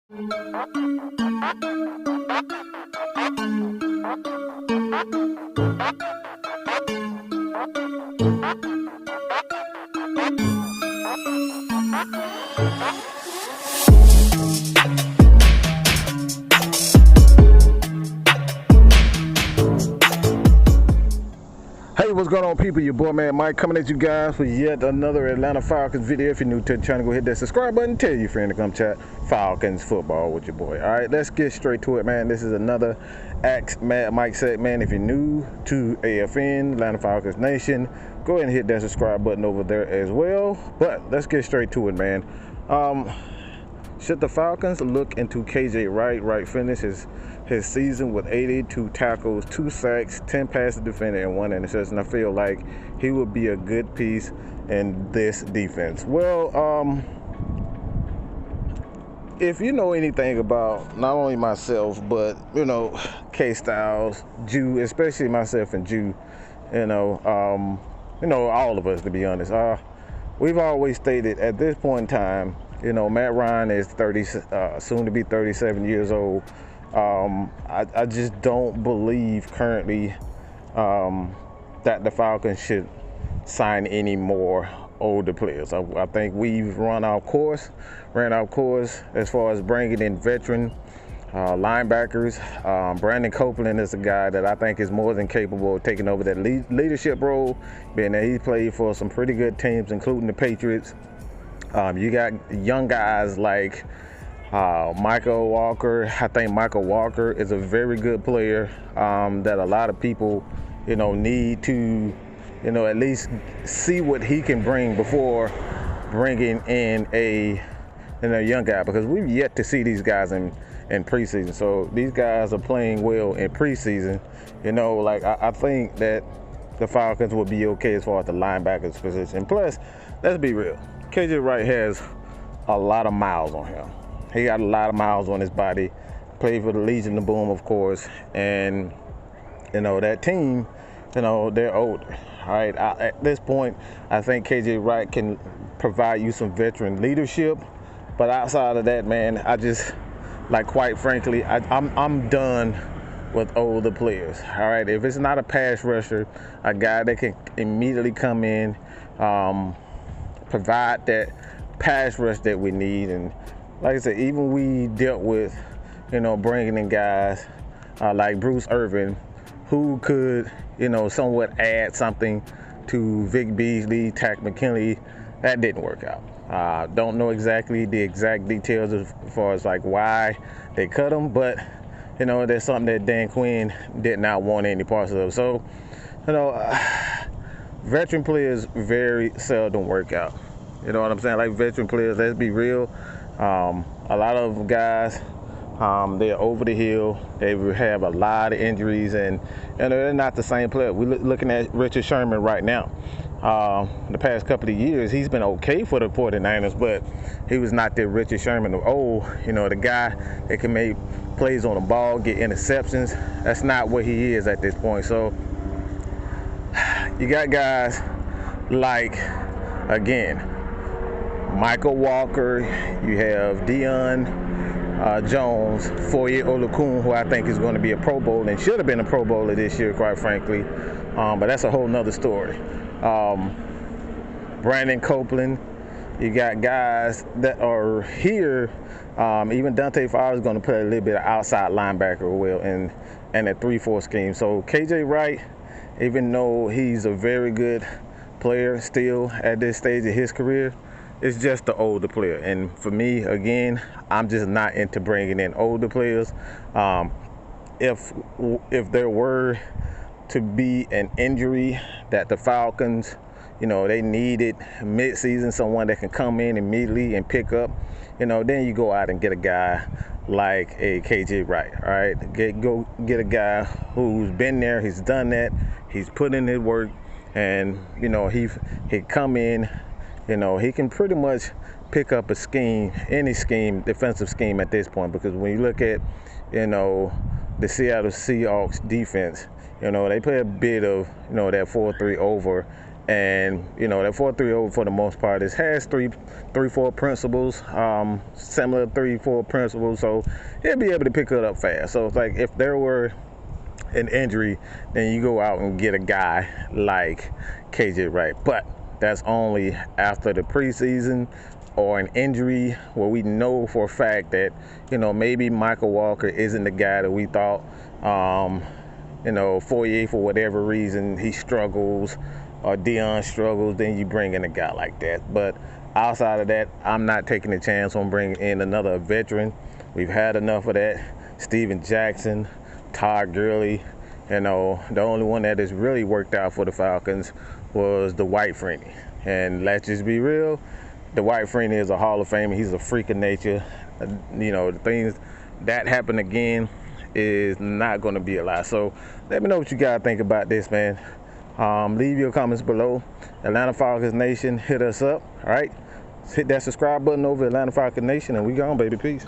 Hey, what's going on, people? Your boy, man, Mike, coming at you guys for yet another Atlanta Falcons video. If you're new to the channel, go hit that subscribe button. Tell your friend to come chat Falcons football with your boy. All right, let's get straight to it, man. This is another Ask Mad Mike set, man. If you're new to AFN, Atlanta Falcons Nation, go ahead and hit that subscribe button over there as well. But let's get straight to it, man. Should the Falcons look into KJ Wright? Wright finished his season with 82 tackles, 2 sacks, 10 passes defended, and 1 interception. I feel like he would be a good piece in this defense. Well, if you know anything about not only myself, but, K-Styles, Jew, especially myself and Jew, all of us, to be honest, we've always stated at this point in time, Matt Ryan is 30, soon to be 37 years old. I just don't believe currently that the Falcons should sign any more older players. I think we've ran our course as far as bringing in veteran linebackers. Brandon Copeland is a guy that I think is more than capable of taking over that leadership role, being that he played for some pretty good teams, including the Patriots. You got young guys like Michael Walker. I think Michael Walker is a very good player that a lot of people, need to, at least see what he can bring before bringing in a young guy, because we've yet to see these guys in preseason. So these guys are playing well in preseason. I think that the Falcons will be okay as far as the linebackers position. Plus, let's be real, KJ Wright has a lot of miles on him. He got a lot of miles on his body. Played for the Legion of Boom, of course. And, that team, they're older. All right. At this point, I think KJ Wright can provide you some veteran leadership. But outside of that, man, I just, quite frankly, I'm done with older players. All right. If it's not a pass rusher, a guy that can immediately come in, provide that pass rush that we need. And like I said, even we dealt with, bringing in guys like Bruce Irvin, who could, somewhat add something to Vic Beasley, Tack McKinley. That didn't work out. Don't know exactly the exact details as far as why they cut him, but there's something that Dan Quinn did not want any parts of. So, veteran players very seldom work out. You know what I'm saying? Like veteran players, let's be real. A lot of guys, they're over the hill. They have a lot of injuries, and they're not the same player. We're looking at Richard Sherman right now. The past couple of years, he's been okay for the 49ers, but he was not the Richard Sherman of old. The guy that can make plays on the ball, get interceptions. That's not what he is at this point. So you got guys like, again, Michael Walker, you have Dion Jones, Foye Oluokun, who I think is going to be a Pro Bowl and should have been a Pro Bowler this year, quite frankly. But that's a whole nother story. Brandon Copeland, you got guys that are here. Even Dante Fowler is going to play a little bit of outside linebacker well in a 3-4 scheme. So KJ Wright, even though he's a very good player still at this stage of his career, it's just the older player. And for me, again, I'm just not into bringing in older players. If there were to be an injury that the Falcons, they needed mid-season, someone that can come in immediately and pick up, then you go out and get a guy like a KJ Wright, all right? Go get a guy who's been there, he's done that, he's put in his work, and, he come in, he can pretty much pick up a scheme, any scheme, defensive scheme at this point, because when you look at, the Seattle Seahawks defense, they play a bit of, that 4-3 over, And that 4-3 for the most part has 3-4 principles, similar 3-4 principles. So he'll be able to pick it up fast. So it's like if there were an injury, then you go out and get a guy like KJ Wright. But that's only after the preseason or an injury where we know for a fact that, maybe Michael Walker isn't the guy that we thought. Fourier, for whatever reason, he struggles, or Dion struggles, then you bring in a guy like that. But outside of that, I'm not taking a chance on bringing in another veteran. We've had enough of that. Steven Jackson, Todd Gurley, the only one that has really worked out for the Falcons was the White Freeney. And let's just be real, the White Freeney is a Hall of Famer. He's a freak of nature. The things that happen again is not going to be a lie. So let me know what you guys think about this, man. Leave your comments below. Atlanta Falcons Nation, hit us up. All right, hit that subscribe button over Atlanta Falcons Nation, and we gone, baby. Peace.